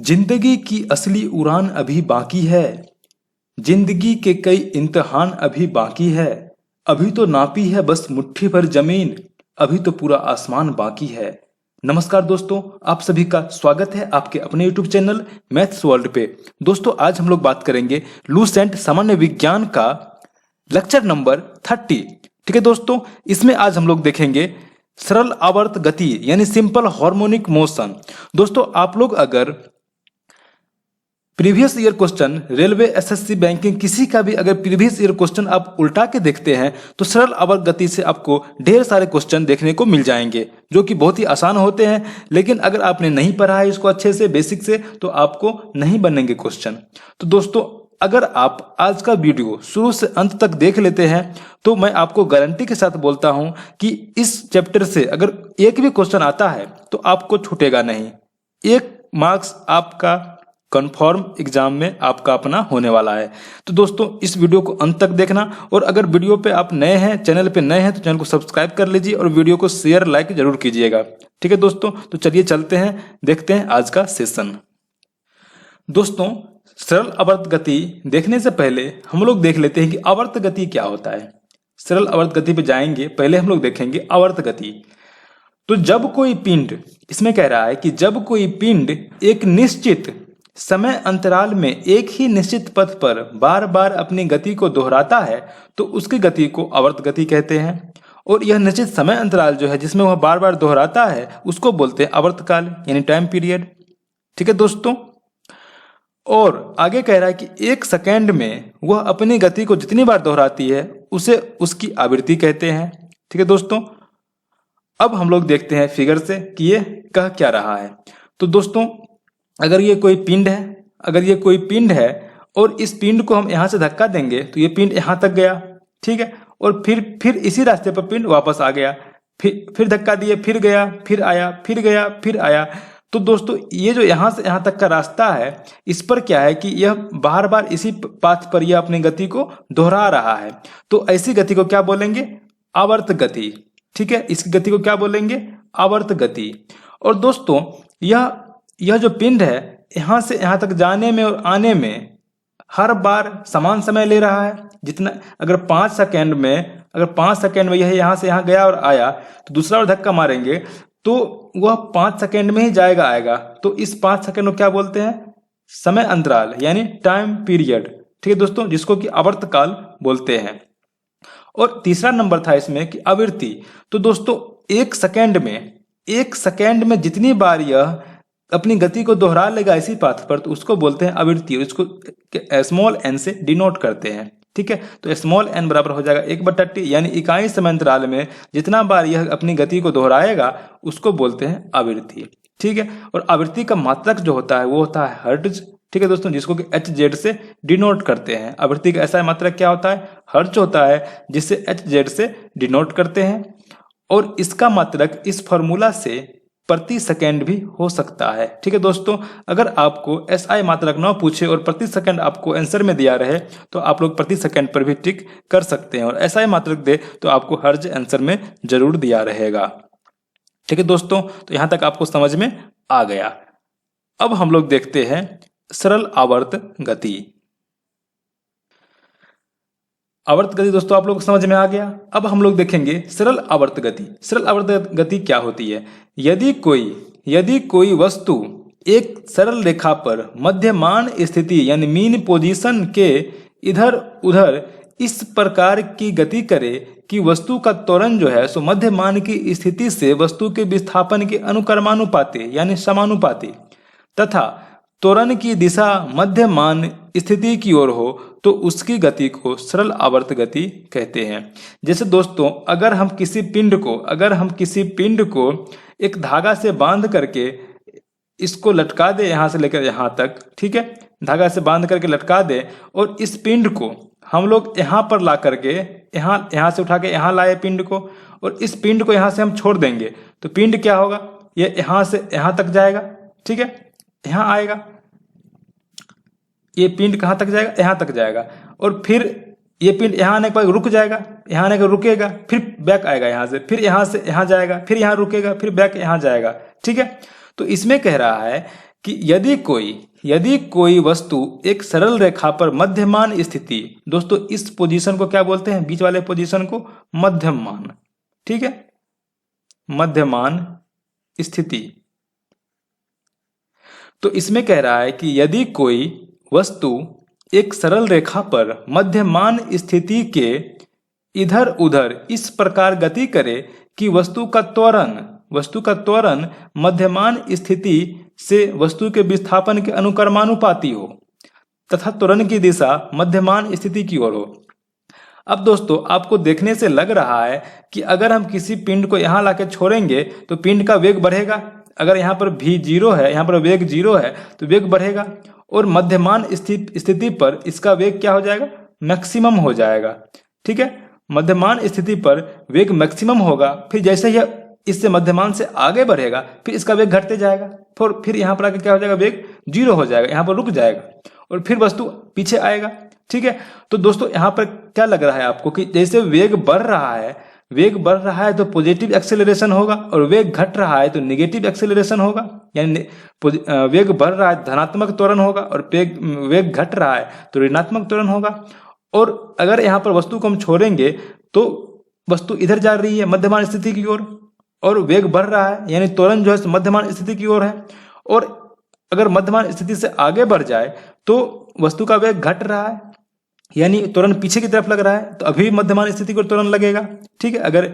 जिंदगी की असली उड़ान अभी बाकी है। जिंदगी के कई इम्तिहान अभी बाकी है। अभी तो नापी है बस मुट्ठी भर जमीन, अभी तो पूरा आसमान बाकी है। नमस्कार दोस्तों, आप सभी का स्वागत है आपके अपने यूट्यूब चैनल मैथ्स वर्ल्ड पे। दोस्तों आज हम लोग बात करेंगे लूसेंट सामान्य विज्ञान का लेक्चर नंबर 30। ठीक है दोस्तों, इसमें आज हम लोग देखेंगे सरल आवर्त गति यानी सिंपल हार्मोनिक मोशन। दोस्तों आप लोग अगर previous year question railway, SSC, banking किसी का भी अगर प्रीवियस ईयर क्वेश्चन आप उल्टा के देखते हैं तो सरल आवर्त गति से आपको ढेर सारे क्वेश्चन देखने को मिल जाएंगे जो कि बहुत ही आसान होते हैं। लेकिन अगर आपने नहीं पढ़ा है इसको अच्छे से बेसिक से तो आपको नहीं बनेंगे क्वेश्चन। तो दोस्तों अगर आप आज का वीडियो शुरू से अंत तक देख लेते हैं तो मैं आपको गारंटी के साथ बोलता हूं कि इस चैप्टर से अगर एक भी क्वेश्चन आता है तो आपको छूटेगा नहीं। 1 मार्क्स आपका कंफर्म एग्जाम में आपका अपना होने वाला है। तो दोस्तों इस वीडियो को अंत तक देखना, और अगर वीडियो पे आप नए हैं, चैनल पे नए हैं तो चैनल को सब्सक्राइब कर लीजिए और वीडियो को शेयर लाइक जरूर कीजिएगा। ठीक है दोस्तों, तो चलिए चलते हैं, देखते हैं आज का सेशन। दोस्तों सरल आवर्त गति देखने से पहले हम लोग देख लेते हैं कि आवर्त गति क्या होता है। सरल आवर्त गति पे जाएंगे, पहले हम लोग देखेंगे आवर्त गति। तो जब कोई पिंड, इसमें कह रहा है कि जब कोई पिंड एक निश्चित समय अंतराल में एक ही निश्चित पथ पर बार बार अपनी गति को दोहराता है तो उसकी गति को आवर्त गति कहते हैं। और यह निश्चित समय अंतराल जो है जिसमें वह बार बार दोहराता है उसको बोलते हैं आवर्तकाल यानी टाइम पीरियड। ठीक है दोस्तों, और आगे कह रहा है कि 1 सेकेंड में वह अपनी गति को जितनी बार दोहराती है उसे उसकी आवृत्ति कहते हैं। ठीक है दोस्तों, अब हम लोग देखते हैं फिगर से कि ये कह क्या रहा है। तो दोस्तों अगर ये कोई पिंड है और इस पिंड को हम यहाँ से धक्का देंगे तो ये पिंड यहाँ तक गया, ठीक है, और फिर इसी रास्ते पर पिंड वापस आ गया, फिर धक्का दिए, फिर गया, फिर आया, फिर गया, फिर आया। तो दोस्तों ये जो यहाँ से यहाँ तक का रास्ता है इस पर क्या है कि यह बार बार इसी पाथ पर यह अपनी गति को दोहरा रहा है। तो ऐसी गति को क्या बोलेंगे? आवर्त गति। ठीक है, इसकी गति को क्या बोलेंगे? आवर्त गति। और दोस्तों यह जो पिंड है यहाँ से यहाँ तक जाने में और आने में हर बार समान समय ले रहा है। जितना अगर 5 सेकेंड में यह यहाँ से यहाँ गया और आया तो दूसरा और धक्का मारेंगे तो वह 5 सेकेंड में ही जाएगा आएगा। तो इस 5 सेकेंड को क्या बोलते हैं? समय अंतराल यानी टाइम पीरियड। ठीक है दोस्तों, जिसको कि आवर्तकाल बोलते हैं। और तीसरा नंबर था इसमें कि आवृत्ति। तो दोस्तों 1 सेकेंड में जितनी बार यह अपनी गति को दोहरा लेगा इसी पाथ पर तो उसको बोलते हैं आवृत्ति, और इसको स्मॉल n से डिनोट करते हैं। ठीक है, तो स्मॉल n बराबर हो जाएगा 1/t यानी इकाई समय अंतराल में जितना बार यह अपनी गति को दोहराएगा उसको बोलते हैं आवृत्ति। ठीक है, और आवृत्ति का मात्रक जो होता है वो होता है हर्ट्ज। ठीक है दोस्तों, जिसको कि hz से डिनोट करते हैं। आवृत्ति का ऐसा मात्रक क्या होता है? हर्ट्ज होता है, जिससे hz से डिनोट करते हैं। और इसका मात्रक इस फॉर्मूला से प्रति सेकंड भी हो सकता है। ठीक है दोस्तों, अगर आपको SI मात्रक न पूछे और प्रति सेकंड आपको आंसर में दिया रहे तो आप लोग प्रति सेकंड पर भी टिक कर सकते हैं, और SI मात्रक दे तो आपको हर्ज आंसर में जरूर दिया रहेगा। ठीक है दोस्तों, तो यहां तक आपको समझ में आ गया। अब हम लोग देखते हैं सरल आवर्त गति। आवर्त गति दोस्तों आप लोग समझ में आ गया। अब हम लोग देखेंगे सरल आवर्त गति। सरल आवर्त गति क्या होती है? यदि कोई वस्तु एक सरल रेखा पर मध्यमान स्थिति यानी मीन पोजीशन के इधर उधर इस प्रकार की गति करे कि वस्तु का त्वरण जो है सो मध्यमान की स्थिति से वस्तु के विस्थापन के अनुक्रमानुपाती यानी समानुपाती तथा त्वरण की दिशा मध्यमान स्थिति की ओर हो तो उसकी गति को सरल आवर्त गति कहते हैं। जैसे दोस्तों अगर हम किसी पिंड को एक धागा से बांध करके इसको लटका दे यहाँ से लेकर यहाँ तक, ठीक है, धागा से बांध करके लटका दे और इस पिंड को हम लोग यहाँ पर ला करके यहाँ से उठा के यहाँ लाए पिंड को, और इस पिंड को यहाँ से हम छोड़ देंगे तो पिंड क्या होगा? ये यहाँ से यहाँ तक जाएगा, ठीक है, यहाँ आएगा। ये पिंड कहाँ तक जाएगा? यहाँ तक जाएगा। और फिर ये पिंड यहाँ आने के बाद रुक जाएगा, यहाँ आने का रुकेगा, फिर बैक आएगा यहाँ से यहाँ जाएगा, फिर यहाँ रुकेगा, फिर बैक यहाँ जाएगा। ठीक है, तो इसमें कह रहा है कि यदि कोई वस्तु एक सरल रेखा पर मध्यमान स्थिति, दोस्तों इस पोजीशन को क्या बोलते हैं, बीच वाले पोजीशन को मध्यमान, ठीक है, मध्यमान स्थिति। तो इसमें कह रहा है कि यदि कोई वस्तु एक सरल रेखा पर मध्यमान स्थिति के इधर उधर इस प्रकार गति करे कि वस्तु का त्वरण मध्यमान स्थिति से वस्तु के विस्थापन के अनुक्रमानुपाती हो तथा त्वरण की दिशा मध्यमान स्थिति की ओर हो। अब दोस्तों आपको देखने से लग रहा है कि अगर हम किसी पिंड को यहाँ लाके छोड़ेंगे तो पिंड का वेग बढ़ेगा। अगर यहाँ पर v 0 है, यहाँ पर वेग 0 है तो वेग बढ़ेगा, और मध्यमान स्थिति पर इसका वेग क्या हो जाएगा, मैक्सिमम हो जाएगा, ठीक है। मध्यमान स्थिति पर वेग मैक्सिमम होगा, फिर जैसे ही इससे मध्यमान से आगे बढ़ेगा फिर इसका वेग घटते जाएगा, फिर यहाँ पर आके क्या हो जाएगा, वेग 0 हो जाएगा, यहाँ पर रुक जाएगा और फिर वस्तु पीछे आएगा, ठीक है। तो दोस्तों यहाँ पर क्या लग रहा है आपको कि जैसे वेग बढ़ रहा है तो पॉजिटिव एक्सेलरेशन होगा, और वेग घट रहा है तो नेगेटिव एक्सेलरेशन होगा। यानी वेग बढ़ रहा है धनात्मक त्वरण होगा और वेग घट रहा है तो ऋणात्मक त्वरण होगा। और अगर यहाँ पर वस्तु को हम छोड़ेंगे तो वस्तु इधर जा रही है मध्यमान स्थिति की ओर, और वेग बढ़ रहा है यानी त्वरण जो है मध्यमान स्थिति की ओर है, और अगर मध्यमान स्थिति से आगे बढ़ जाए तो वस्तु का वेग घट रहा है यानी त्वरण पीछे की तरफ लग रहा है, तो अभी मध्यमान स्थिति को त्वरण लगेगा, ठीक है। अगर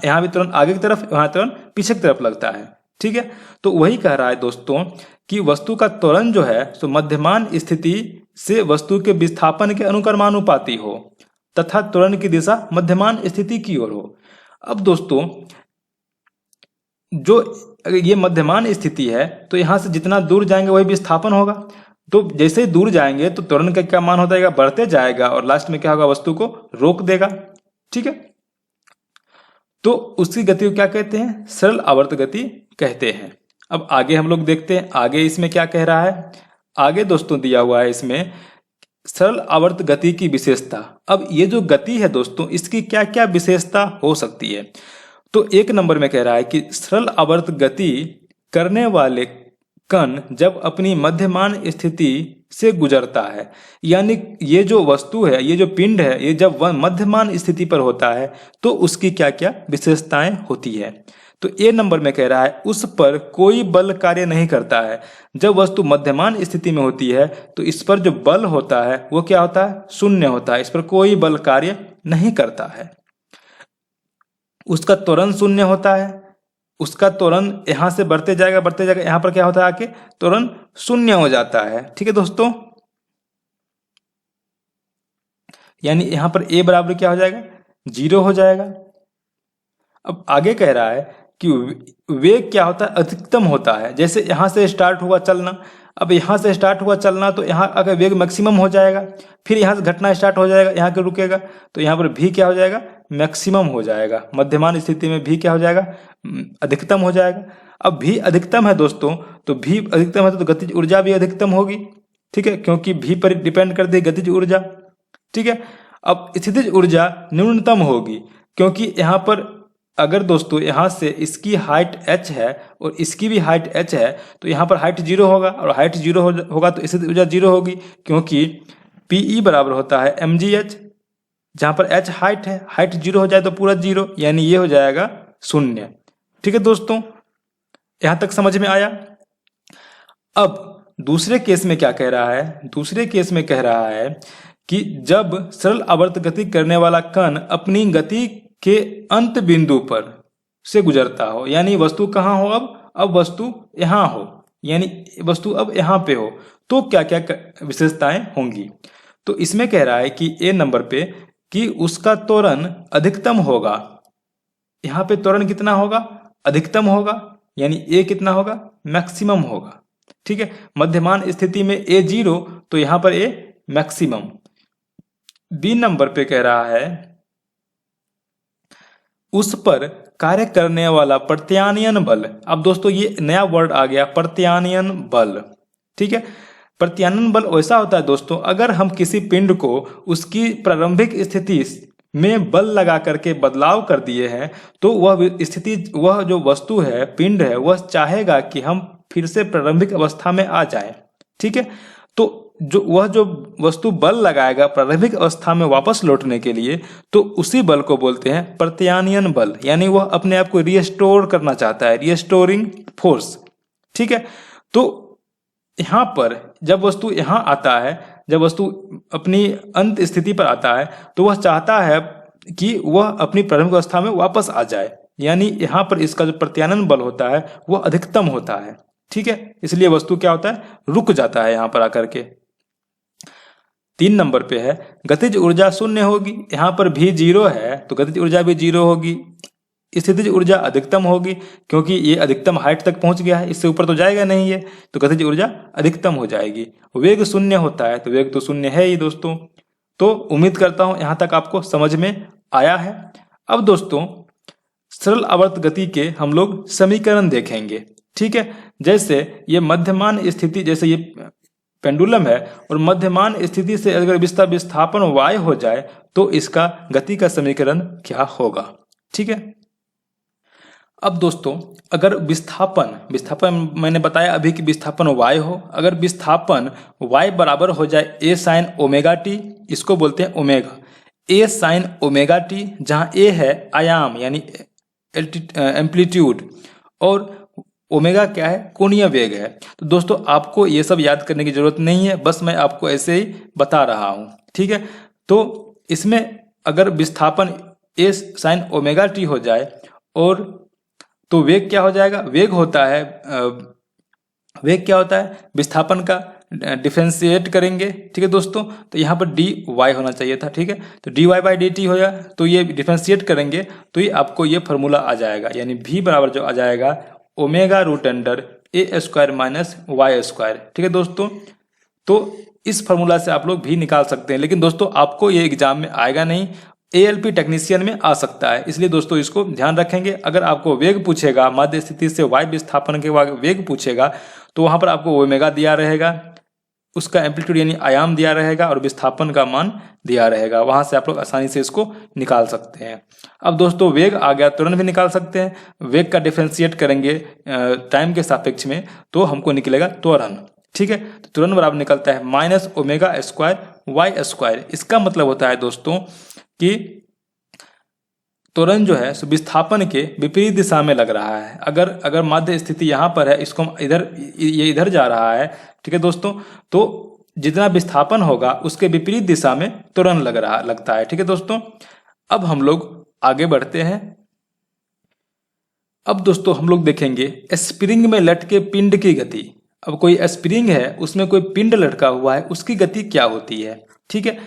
यहाँ भी त्वरण आगे की तरफ, वहां त्वरण पीछे की तरफ लगता है, ठीक है। तो वही कह रहा है दोस्तों कि वस्तु का त्वरण जो है सो मध्यमान स्थिति से वस्तु के विस्थापन के अनुक्रमानुपाती हो तथा त्वरण की दिशा मध्यमान स्थिति की ओर हो। अब दोस्तों जो ये मध्यमान स्थिति है तो यहां से जितना दूर जाएंगे वही विस्थापन होगा, तो जैसे ही दूर जाएंगे तो त्वरण का क्या मान हो जाएगा, बढ़ते जाएगा, और लास्ट में क्या होगा, वस्तु को रोक देगा, ठीक है। तो उसकी गति को क्या कहते हैं, सरल आवर्त गति कहते हैं। अब आगे हम लोग देखते हैं आगे इसमें क्या कह रहा है। आगे दोस्तों दिया हुआ है इसमें सरल आवर्त गति की विशेषता। अब ये जो गति है दोस्तों इसकी क्या क्या विशेषता हो सकती है, तो एक नंबर में कह रहा है कि सरल आवर्त गति करने वाले कण जब अपनी मध्यमान स्थिति से गुजरता है, यानी ये जो वस्तु है, ये जो पिंड है, ये जब वह मध्यमान स्थिति पर होता है तो उसकी क्या क्या विशेषताएं होती है। तो ए नंबर में कह रहा है उस पर कोई बल कार्य नहीं करता है। जब वस्तु मध्यमान स्थिति में होती है तो इस पर जो बल होता है वो क्या होता है, शून्य होता है, इस पर कोई बल कार्य नहीं करता है। उसका त्वरण शून्य होता है, उसका त्वरण यहां से बढ़ते जाएगा, यहाँ पर क्या होता है, आके त्वरण शून्य हो जाता है, ठीक है दोस्तों। यानी यहां पर ए बराबर क्या हो जाएगा, 0 हो जाएगा। अब आगे कह रहा है कि वेग क्या होता है, अधिकतम होता है। जैसे यहां से स्टार्ट हुआ चलना, अब यहां से स्टार्ट हुआ चलना तो यहाँ अगर वेग मैक्सिमम हो जाएगा, फिर यहाँ से घटना स्टार्ट हो जाएगा, यहाँ के रुकेगा तो यहाँ पर भी क्या हो जाएगा, मैक्सिमम हो जाएगा। मध्यमान स्थिति में भी क्या हो जाएगा, अधिकतम हो जाएगा। अब भी अधिकतम है दोस्तों, तो भी अधिकतम है तो गतिज ऊर्जा भी अधिकतम होगी, ठीक है, क्योंकि भी पर डिपेंड करती है गतिज ऊर्जा, ठीक है। अब स्थितिज ऊर्जा न्यूनतम होगी, क्योंकि यहाँ पर अगर दोस्तों यहाँ से इसकी हाइट h है और इसकी भी हाइट h है तो यहाँ पर हाइट 0 होगा, और हाइट 0 होगा तो स्थितिज ऊर्जा 0 होगी, क्योंकि Pe बराबर होता है mgh, जहाँ पर h हाइट है, हाइट 0 हो जाए तो पूरा 0, यानी ये हो जाएगा 0, ठीक है दोस्तों। यहाँ तक समझ में आया। अब दूसरे केस में क्या कह रहा है, दूसरे केस में कह रहा है कि जब सरल आवर्त गति करने वाला कण अपनी गति के अंत बिंदु पर से गुजरता हो, यानी वस्तु कहाँ हो, अब वस्तु यहाँ हो, यानी वस्तु अब यहाँ पे हो, तो क्या क्या विशेषताएं होंगी। तो इसमें कह रहा है कि ए नंबर पे कि उसका त्वरण अधिकतम होगा। यहाँ पे त्वरण कितना होगा, अधिकतम होगा, यानी ए कितना होगा, मैक्सिमम होगा, ठीक है। मध्यमान स्थिति में ए 0 तो यहाँ पर ए मैक्सिमम। बी नंबर पे कह रहा है उस पर कार्य करने वाला प्रत्यानयन बल। अब दोस्तों ये नया वर्ड आ गया, प्रत्यानयन बल, ठीक है। प्रत्यानयन बल वैसा होता है दोस्तों, अगर हम किसी पिंड को उसकी प्रारंभिक स्थिति में बल लगा करके बदलाव कर दिए हैं तो वह स्थिति, वह जो वस्तु है, पिंड है, वह चाहेगा कि हम फिर से प्रारंभिक अवस्था में आ जाए। ठीक है, तो जो वस्तु बल लगाएगा प्रारंभिक अवस्था में वापस लौटने के लिए, तो उसी बल को बोलते हैं प्रत्यानयन बल, यानी वह अपने आप को रिस्टोर करना चाहता है, रिस्टोरिंग फोर्स। ठीक है, तो यहाँ पर जब वस्तु यहाँ आता है, जब वस्तु अपनी अंत स्थिति पर आता है, तो वह चाहता है कि वह अपनी प्रारंभिक अवस्था में वापस आ जाए, यानी यहाँ पर इसका जो प्रत्यानयन बल होता है वह अधिकतम होता है। ठीक है, इसलिए वस्तु क्या होता है, रुक जाता है यहाँ पर आकर के। 3 नंबर पे है गतिज ऊर्जा शून्य होगी, यहाँ पर भी 0 है तो गतिज ऊर्जा भी 0 होगी। स्थितिज ऊर्जा अधिकतम होगी क्योंकि ये अधिकतम हाइट तक पहुंच गया है, इससे ऊपर तो जाएगा नहीं ये, तो गतिज ऊर्जा अधिकतम हो जाएगी। वेग शून्य होता है तो वेग तो शून्य है ही दोस्तों। तो उम्मीद करता हूं यहाँ तक आपको समझ में आया है। अब दोस्तों सरल आवर्त गति के हम लोग समीकरण देखेंगे। ठीक है, जैसे ये मध्यमान स्थिति, जैसे ये पेंडुलम है और मध्यमान स्थिति से अगर विस्थापन y हो जाए तो इसका गति का समीकरण क्या होगा। ठीक है, अब दोस्तों अगर विस्थापन मैंने बताया अभी कि विस्थापन y हो, अगर विस्थापन y बराबर हो जाए a sin ओमेगा टी, इसको बोलते हैं omega, a sin omega T, जहाँ a है आयाम यानी एम्पलीट्यूड और ओमेगा क्या है, कोणीय वेग है। तो दोस्तों आपको ये सब याद करने की जरूरत नहीं है, बस मैं आपको ऐसे ही बता रहा हूँ। ठीक है, तो इसमें अगर विस्थापन a sin ओमेगा टी हो जाए और तो वेग क्या हो जाएगा, वेग क्या होता है विस्थापन का डिफरेंशिएट करेंगे। ठीक है दोस्तों, तो यहाँ पर dy होना चाहिए था। ठीक है, तो dy बाई डी टी हो जाए, तो ये डिफरेंशिएट करेंगे तो ये आपको ये फॉर्मूला आ जाएगा, यानी v बराबर जो आ जाएगा omega root under a square minus y square. ठीक है दोस्तों, तो इस फॉर्मूला से आप लोग भी निकाल सकते हैं, लेकिन दोस्तों आपको ये एग्जाम में आएगा नहीं, ALP टेक्नीशियन में आ सकता है, इसलिए दोस्तों इसको ध्यान रखेंगे। अगर आपको वेग पूछेगा, मध्य स्थिति से y विस्थापन के बाद वेग पूछेगा, तो वहां पर आपको ओमेगा दिया रहेगा, उसका एम्पलीट्यूड यानी आयाम दिया रहेगा और विस्थापन का मान दिया रहेगा, वहां से आप लोग आसानी से इसको निकाल सकते हैं। अब दोस्तों वेग आ गया, त्वरण भी निकाल सकते हैं। वेग का डिफरेंशिएट करेंगे टाइम के सापेक्ष में तो हमको निकलेगा त्वरण। ठीक है, तो त्वरण बराबर निकलता है minus omega square y square. इसका मतलब होता है दोस्तों कि त्वरण जो है विस्थापन के विपरीत दिशा में लग रहा है। अगर माध्य स्थिति यहाँ पर है, इसको ये इधर जा रहा है। ठीक है दोस्तों, तो जितना विस्थापन होगा उसके विपरीत दिशा में त्वरण लगता है। ठीक है दोस्तों, अब हम लोग आगे बढ़ते हैं। अब दोस्तों हम लोग देखेंगे स्प्रिंग में लटके पिंड की गति। अब कोई स्प्रिंग है, उसमें कोई पिंड लटका हुआ है, उसकी गति क्या होती है। ठीक है,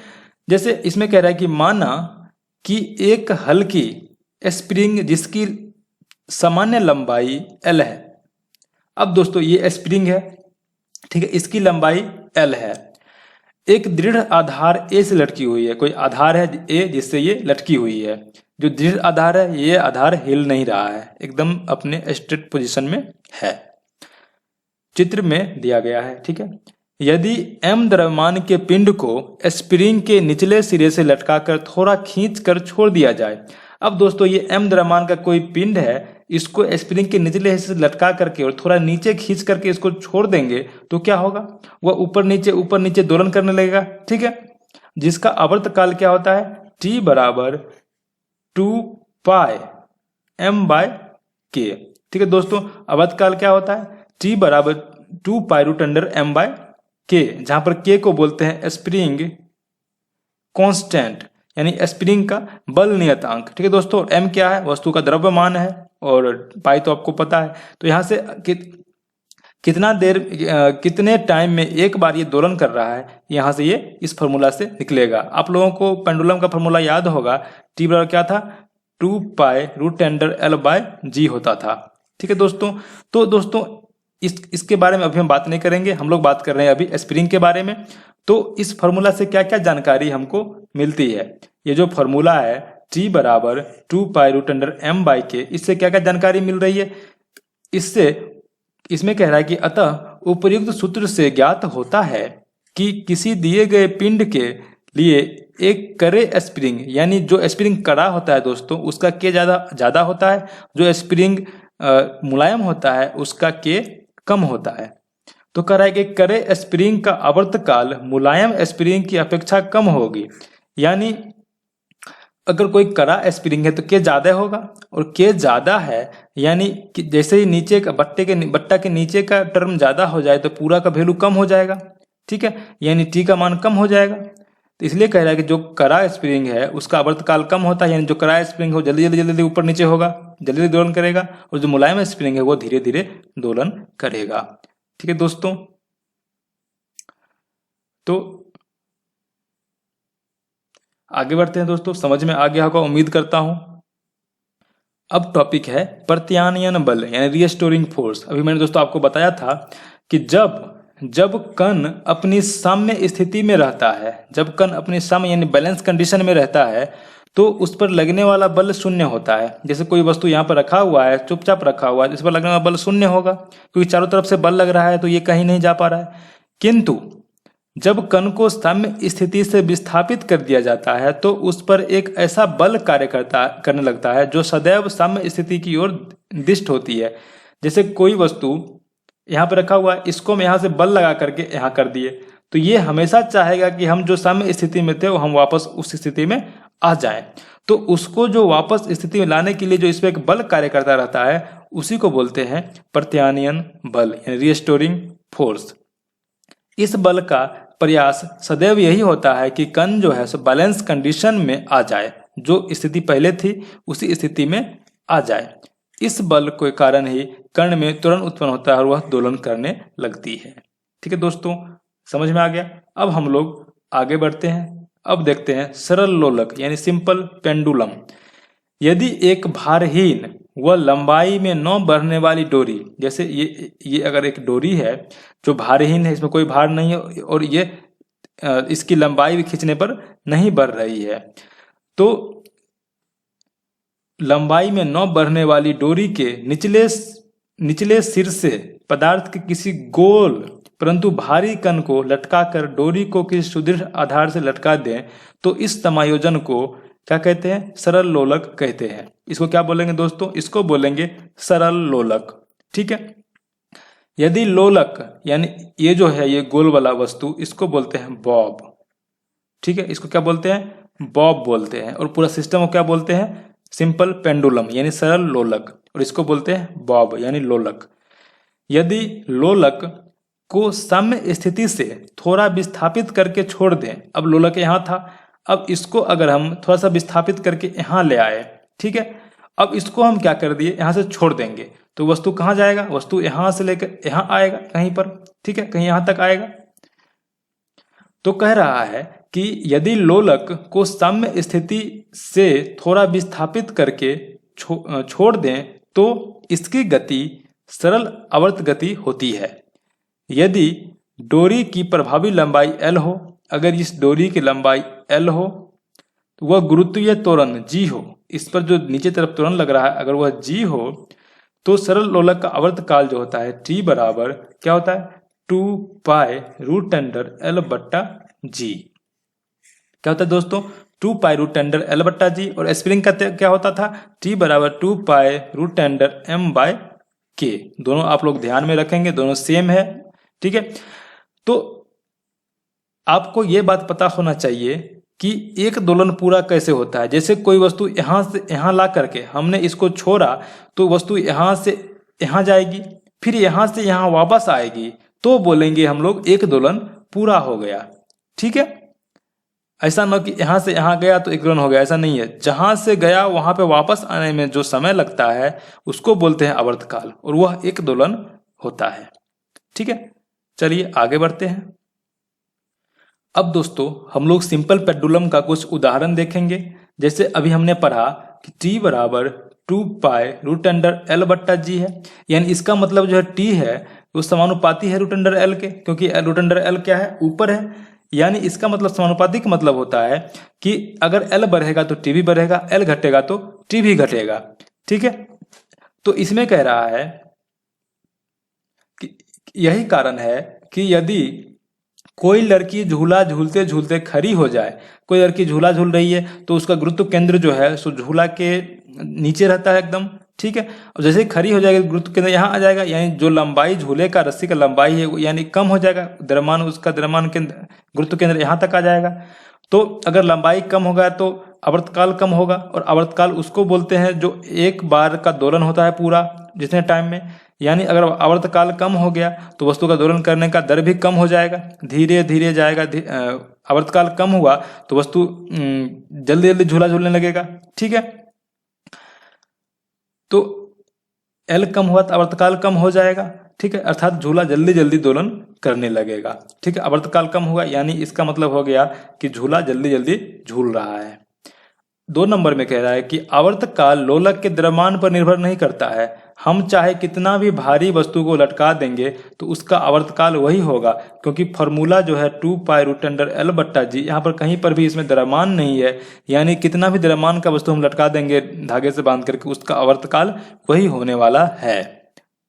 जैसे इसमें कह रहा है कि माना कि एक हल्की स्प्रिंग जिसकी सामान्य लंबाई L है। अब दोस्तों ये स्प्रिंग है, ठीक है, इसकी लंबाई L है। एक दृढ़ आधार A से लटकी हुई है, कोई आधार है A जिससे ये लटकी हुई है। जो दृढ़ आधार है, ये आधार हिल नहीं रहा है, एकदम अपने स्ट्रेट पोजीशन में है, चित्र में दिया गया है। ठीक है, यदि m द्रव्यमान के पिंड को स्प्रिंग के निचले सिरे से लटकाकर थोड़ा खींचकर छोड़ दिया जाए। अब दोस्तों ये m द्रव्यमान का कोई पिंड है, इसको स्प्रिंग के निचले हिस्से से लटका करके और थोड़ा नीचे खींच करके इसको छोड़ देंगे तो क्या होगा, वह ऊपर नीचे दोलन करने लगेगा। ठीक है, जिसका आवर्त काल क्या होता है, t बराबर 2 पाई m बाय k। ठीक है दोस्तों, आवर्त काल क्या होता है, t बराबर 2 pi root under m by k, जहां पर k को बोलते हैं स्प्रिंग कांस्टेंट यानी स्प्रिंग का बल नियतांक। ठीक है दोस्तों, m क्या है, वस्तु का द्रव्यमान है, और पाई तो आपको पता है। तो यहां से कितने टाइम में एक बार ये दोलन कर रहा है, यहां से ये इस फॉर्मूला से निकलेगा। आप लोगों को पेंडुलम का फॉर्मूला याद होगा, t बराबर क्या था, 2 pi root under L by G होता था। ठीक है दोस्तों, तो दोस्तों इसके बारे में अभी हम बात नहीं करेंगे, हम लोग बात कर रहे हैं अभी स्प्रिंग के बारे में। तो इस फॉर्मूला से क्या क्या जानकारी हमको मिलती है, ये जो फॉर्मूला है t बराबर 2 pi root under m by k, इससे क्या क्या जानकारी मिल रही है, इसमें कह रहा है कि अतः उपर्युक्त सूत्र से ज्ञात होता है कि किसी दिए गए पिंड के लिए एक करे स्प्रिंग, यानी जो स्प्रिंग कड़ा होता है दोस्तों उसका के ज्यादा होता है, जो स्प्रिंग मुलायम होता है उसका के कम होता है। तो कह रहा है कि कड़े स्प्रिंग का आवर्तकाल मुलायम स्प्रिंग की अपेक्षा कम होगी। यानी अगर कोई कड़ा स्प्रिंग है तो के ज्यादा होगा, और के ज्यादा है यानी कि जैसे ही नीचे का बट्टा के नीचे का टर्म ज्यादा हो जाए तो पूरा का वैल्यू कम हो जाएगा। ठीक है, यानी टी का मान कम हो जाएगा। तो इसलिए कह रहा है कि जो कड़ा स्प्रिंग है उसका आवर्तकाल कम होता है, यानी जो कड़ा स्प्रिंग हो जल्दी जल्दी जल्दी ऊपर नीचे होगा, जल्दी जल्दी दोलन करेगा, और जो मुलायम स्प्रिंग है वो धीरे धीरे दोलन करेगा। ठीक है दोस्तों, तो आगे बढ़ते हैं दोस्तों। समझ में आ गया होगा उम्मीद करता हूं। अब टॉपिक है प्रत्यानयन बल यानी रीस्टोरिंग फोर्स। अभी मैंने दोस्तों आपको बताया था कि जब कण अपनी साम्य स्थिति में रहता है, जब कण अपनी साम्य यानी बैलेंस कंडीशन में रहता है तो उस पर लगने वाला बल शून्य होता है। जैसे कोई वस्तु यहाँ पर रखा हुआ है, चुपचाप रखा हुआ है, इस पर लगने वाला बल शून्य होगा क्योंकि चारों तरफ से बल लग रहा है तो ये कहीं नहीं जा पा रहा है। किंतु जब कण को साम्य स्थिति से विस्थापित कर दिया जाता है तो उस पर एक ऐसा बल कार्य करने लगता है जो सदैव साम्य स्थिति की ओर दिष्ट होती है। जैसे कोई वस्तु यहाँ पर रखा हुआ है, इसको हम यहाँ से बल लगा करके यहाँ कर दिए तो ये हमेशा चाहेगा कि हम जो साम्य स्थिति में थे वो हम वापस उस स्थिति में आ जाएं। तो उसको जो वापस स्थिति में लाने के लिए जो इस पर एक बल कार्य करता रहता है उसी को बोलते हैं प्रत्यानयन बल यानी रीस्टोरिंग फोर्स। इस बल का प्रयास सदैव यही होता है कि कण जो है सो बैलेंस कंडीशन में आ जाए, जो स्थिति पहले थी उसी स्थिति में आ जाए। इस बल के कारण ही कण में त्वरण उत्पन्न होता है और वह दोलन करने लगती है। ठीक है दोस्तों, समझ में आ गया। अब हम लोग आगे बढ़ते हैं। अब देखते हैं सरल लोलक यानी सिंपल पेंडुलम। यदि एक भारहीन व लंबाई में न बढ़ने वाली डोरी, जैसे ये अगर एक डोरी है जो भारहीन है, इसमें कोई भार नहीं है और ये इसकी लंबाई भी खींचने पर नहीं बढ़ रही है, तो लंबाई में न बढ़ने वाली डोरी के निचले सिर से पदार्थ के किसी गोल परंतु भारी कण को लटकाकर डोरी को किसी सुदृढ़ आधार से लटका दें तो इस समायोजन को क्या कहते हैं? सरल लोलक कहते हैं। इसको क्या बोलेंगे दोस्तों? इसको बोलेंगे सरल लोलक। ठीक है, यदि लोलक यानी ये जो है ये गोल वाला वस्तु, इसको बोलते हैं बॉब। ठीक है, इसको क्या बोलते हैं? बॉब बोलते हैं। और पूरा सिस्टम को क्या बोलते हैं? सिंपल पेंडुलम यानी सरल लोलक, और इसको बोलते हैं बॉब यानी लोलक। यदि लोलक को साम्य स्थिति से थोड़ा विस्थापित करके छोड़ दें, अब लोलक यहाँ था, अब इसको अगर हम थोड़ा सा विस्थापित करके यहाँ ले आए, ठीक है, अब इसको हम क्या कर दिए, यहाँ से छोड़ देंगे तो वस्तु कहाँ जाएगा? वस्तु यहाँ से लेकर यहाँ आएगा कहीं पर। ठीक है, कहीं यहाँ तक आएगा। तो कह रहा है कि यदि लोलक को साम्य स्थिति से थोड़ा विस्थापित करके छोड़ दें तो इसकी गति सरल आवर्त गति होती है। यदि डोरी की प्रभावी लंबाई L हो, अगर इस डोरी की लंबाई L हो तो वह गुरुत्वीय त्वरण G हो, इस पर जो नीचे तरफ त्वरण लग रहा है अगर वह G हो तो सरल लोलक का आवर्त काल जो होता है T बराबर क्या होता है? 2π√L/G। क्या होता है दोस्तों? 2π√L/G। और स्प्रिंग का क्या होता था? T बराबर 2π√M/K। दोनों आप लोग ध्यान में रखेंगे, दोनों सेम है। ठीक है, तो आपको यह बात पता होना चाहिए कि एक दोलन पूरा कैसे होता है। जैसे कोई वस्तु यहां से यहां ला करके हमने इसको छोड़ा तो वस्तु यहां से यहां जाएगी, फिर यहां से यहां वापस आएगी, तो बोलेंगे हम लोग एक दोलन पूरा हो गया। ठीक है, ऐसा न कि यहां से यहां गया तो एक दोलन हो गया, ऐसा नहीं है। जहां से गया वहां पे वापस आने में जो समय लगता है उसको बोलते हैं आवर्तकाल, और वह एक दोलन होता है। ठीक है, चलिए आगे बढ़ते हैं। अब दोस्तों हम लोग सिंपल पेंडुलम का कुछ उदाहरण देखेंगे। जैसे अभी हमने पढ़ा कि T बराबर 2π√L/G है, यानी इसका मतलब जो है T है वो समानुपाती है √L के, क्योंकि √L क्या है? ऊपर है। यानी इसका मतलब समानुपातिक मतलब होता है कि अगर L बढ़ेगा तो T भी बढ़ेगा, L घटेगा तो T भी घटेगा। ठीक है, तो इसमें कह रहा है कि यही कारण है कि यदि कोई लड़की झूला झूलते झूलते खड़ी हो जाए, कोई लड़की झूला झूल रही है तो उसका गुरुत्व केंद्र जो है सो झूला के नीचे रहता है एकदम। ठीक है। और जैसे ही खड़ी हो जाएगी गुरुत्व केंद्र यहाँ आ जाएगा, यानी जो लंबाई झूले का रस्सी का लंबाई है वो यानी कम हो जाएगा, द्रव्यमान उसका द्रव्यमान केंद्र गुरुत्व केंद्र यहाँ तक आ जाएगा। तो अगर लंबाई कम होगा तो आवर्तकाल कम होगा, और आवर्तकाल उसको बोलते हैं जो एक बार का दोलन होता है पूरा जितने टाइम में। यानी अगर आवर्तकाल कम हो गया तो वस्तु का दोलन करने का दर भी कम हो जाएगा, धीरे धीरे जाएगा। आवर्तकाल कम हुआ तो वस्तु जल्दी जल्दी झूला झूलने लगेगा, ठीक है। तो एल कम हुआ तो आवर्तकाल कम हो जाएगा, ठीक है, अर्थात झूला जल्दी जल्दी दोलन करने लगेगा, ठीक है। आवर्तकाल कम होगा यानी इसका मतलब हो गया कि झूला जल्दी जल्दी झूल रहा है। 2 नंबर में कह रहा है कि आवर्तकाल लोलक के द्रव्यमान पर निर्भर नहीं करता है। हम चाहे कितना भी भारी वस्तु को लटका देंगे तो उसका आवर्तकाल वही होगा, क्योंकि फॉर्मूला जो है 2 पाई रूट अंडर एल बट्टा जी, यहाँ पर कहीं पर भी इसमें द्रव्यमान नहीं है, यानी कितना भी द्रव्यमान का वस्तु हम लटका देंगे धागे से बांध करके उसका आवर्तकाल वही होने वाला है,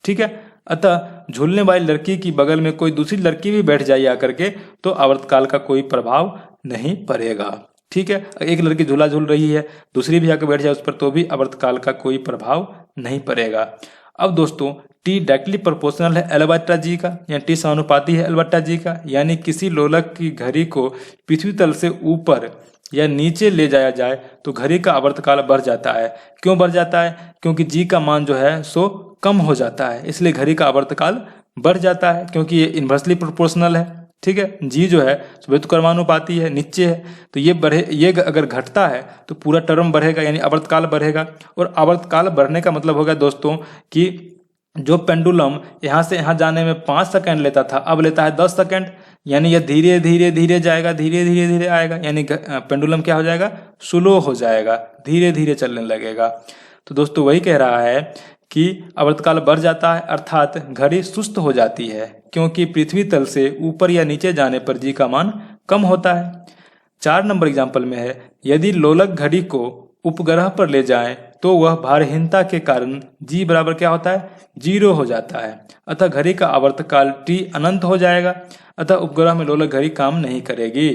ठीक है। अतः झूलने वाली लड़की की बगल में कोई दूसरी लड़की भी बैठ जाए आकर के तो आवर्तकाल का कोई प्रभाव नहीं पड़ेगा, ठीक है। एक लड़की झूला झूल रही है, दूसरी भी आकर बैठ जाए उस पर तो भी आवर्तकाल का कोई प्रभाव नहीं पड़ेगा। अब दोस्तों टी डायरेक्टली प्रोपोर्शनल है एल बट्टा जी का, या टी समानुपाती है एल बट्टा जी का, यानी किसी लोलक की घड़ी को पृथ्वी तल से ऊपर या नीचे ले जाया जाए तो घड़ी का आवर्तकाल बढ़ जाता है। क्यों बढ़ जाता है? क्योंकि जी का मान जो है सो कम हो जाता है, इसलिए घड़ी का आवर्तकाल बढ़ जाता है, क्योंकि ये इन्वर्सली प्रोपोर्शनल है, ठीक है। जी जो है व्युत्क्रमानुपाती है, नीचे है, तो ये अगर घटता है तो पूरा टर्म बढ़ेगा यानी आवर्तकाल बढ़ेगा। और आवर्तकाल बढ़ने का मतलब होगा दोस्तों कि जो पेंडुलम यहाँ से यहाँ जाने में 5 सेकंड लेता था अब लेता है 10 सेकंड, यानी यह धीरे धीरे धीरे जाएगा, धीरे धीरे धीरे आएगा, यानी पेंडुलम क्या हो जाएगा? स्लो हो जाएगा, धीरे धीरे चलने लगेगा। तो दोस्तों वही कह रहा है कि आवर्तकाल बढ़ जाता है, अर्थात घड़ी सुस्त हो जाती है, क्योंकि पृथ्वी तल से ऊपर या नीचे जाने पर जी का मान कम होता है। 4 नंबर एग्जाम्पल में है, यदि लोलक घड़ी को उपग्रह पर ले जाएं तो वह भारहीनता के कारण जी बराबर क्या होता है? 0 हो जाता है, अतः घड़ी का आवर्तकाल टी अनंत हो जाएगा, अतः उपग्रह में लोलक घड़ी काम नहीं करेगी।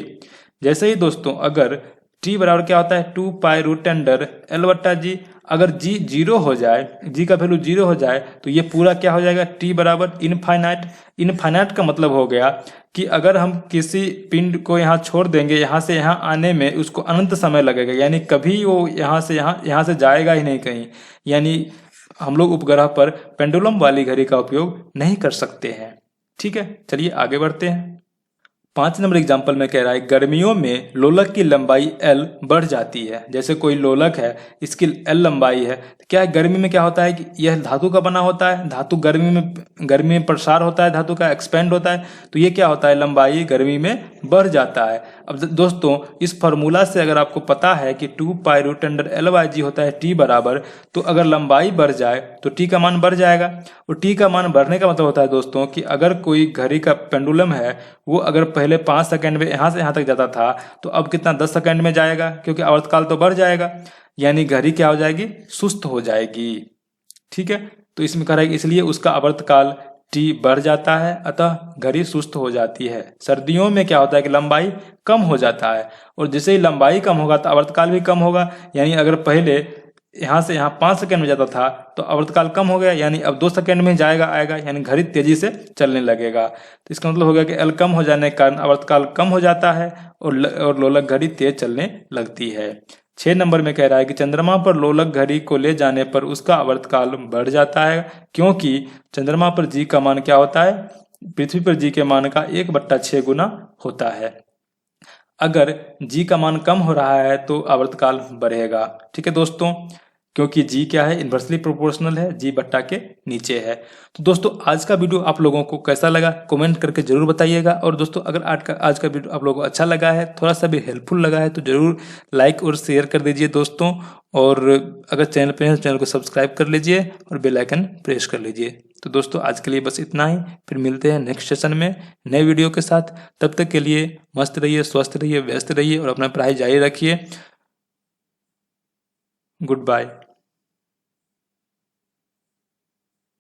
जैसे ही दोस्तों अगर टी बराबर क्या होता है? 2 पाई रूट अंडर एल बट्टा जी, अगर जी 0 हो जाए, जी का वैल्यू 0 हो जाए तो ये पूरा क्या हो जाएगा? टी बराबर इनफाइनाइट। इनफाइनाइट का मतलब हो गया कि अगर हम किसी पिंड को यहाँ छोड़ देंगे, यहाँ से यहाँ आने में उसको अनंत समय लगेगा, यानी कभी वो यहाँ से जाएगा ही नहीं कहीं, यानी हम लोग उपग्रह पर पेंडुलम वाली घड़ी का उपयोग नहीं कर सकते हैं, ठीक है। चलिए आगे बढ़ते हैं। 5 नंबर एग्जाम्पल में कह रहा है, गर्मियों में लोलक की लंबाई L बढ़ जाती है। जैसे कोई लोलक है, इसकी L लंबाई है, तो क्या है गर्मी में क्या होता है कि यह धातु का बना होता है, धातु गर्मी में प्रसार होता है, धातु का एक्सपेंड होता है, तो ये क्या होता है? लंबाई गर्मी में बढ़ जाता है। अब दोस्तों इस फार्मूला से अगर आपको पता है कि 2 pi root under L by g होता है टी बराबर, तो अगर लंबाई बढ़ जाए तो टी का मान बढ़ जाएगा, और टी का मान बढ़ने का मतलब होता है दोस्तों कि अगर कोई घड़ी का पेंडुलम है वो अगर पहले 5 सेकंड में यहाँ से यहाँ तक जाता था तो अब कितना 10 सेकंड में जाएगा, क्योंकि आवर्तकाल तो बढ़ जाएगा, यानी घड़ी क्या हो जाएगी? सुस्त हो जाएगी, ठीक है। तो इसमें कह रहा है कि इसलिए उसका आवर्तकाल टी बढ़ जाता है, अतः घड़ी सुस्त हो जाती है। सर्दियों में क्या होता है कि लंबाई कम हो जाता है, और जैसे ही लंबाई कम होगा तो आवर्तकाल भी कम होगा, यानी अगर पहले यहाँ से यहाँ 5 सेकंड में जाता था तो आवर्तकाल कम हो गया, यानी अब 2 सेकंड में जाएगा आएगा, यानी घड़ी तेजी से चलने लगेगा। तो इसका मतलब हो गया कि एल कम हो जाने के कारण आवर्तकाल कम हो जाता है और लोलक घड़ी तेज चलने लगती है। 6 नंबर में कह रहा है कि चंद्रमा पर लोलक घड़ी को ले जाने पर उसका आवर्तकाल बढ़ जाता है, क्योंकि चंद्रमा पर जी का मान क्या होता है? पृथ्वी पर जी के मान का 1/6 गुना होता है। अगर जी का मान कम हो रहा है तो आवर्तकाल बढ़ेगा, ठीक है दोस्तों, क्योंकि जी क्या है? इन्वर्सली प्रोपोर्शनल है, जी बट्टा के नीचे है। तो दोस्तों आज का वीडियो आप लोगों को कैसा लगा कमेंट करके जरूर बताइएगा। और दोस्तों अगर आज का वीडियो आप लोगों को अच्छा लगा है, थोड़ा सा भी हेल्पफुल लगा है, तो जरूर लाइक और शेयर कर दीजिए दोस्तों। और अगर चैनल पे है तो चैनल को सब्सक्राइब कर लीजिए और बेल आइकन प्रेस कर लीजिए। तो दोस्तों आज के लिए बस इतना ही, फिर मिलते हैं नेक्स्ट सेशन में नए वीडियो के साथ। तब तक के लिए मस्त रहिए, स्वस्थ रहिए, व्यस्त रहिए और अपना पढ़ाई जारी रखिए। Good bye.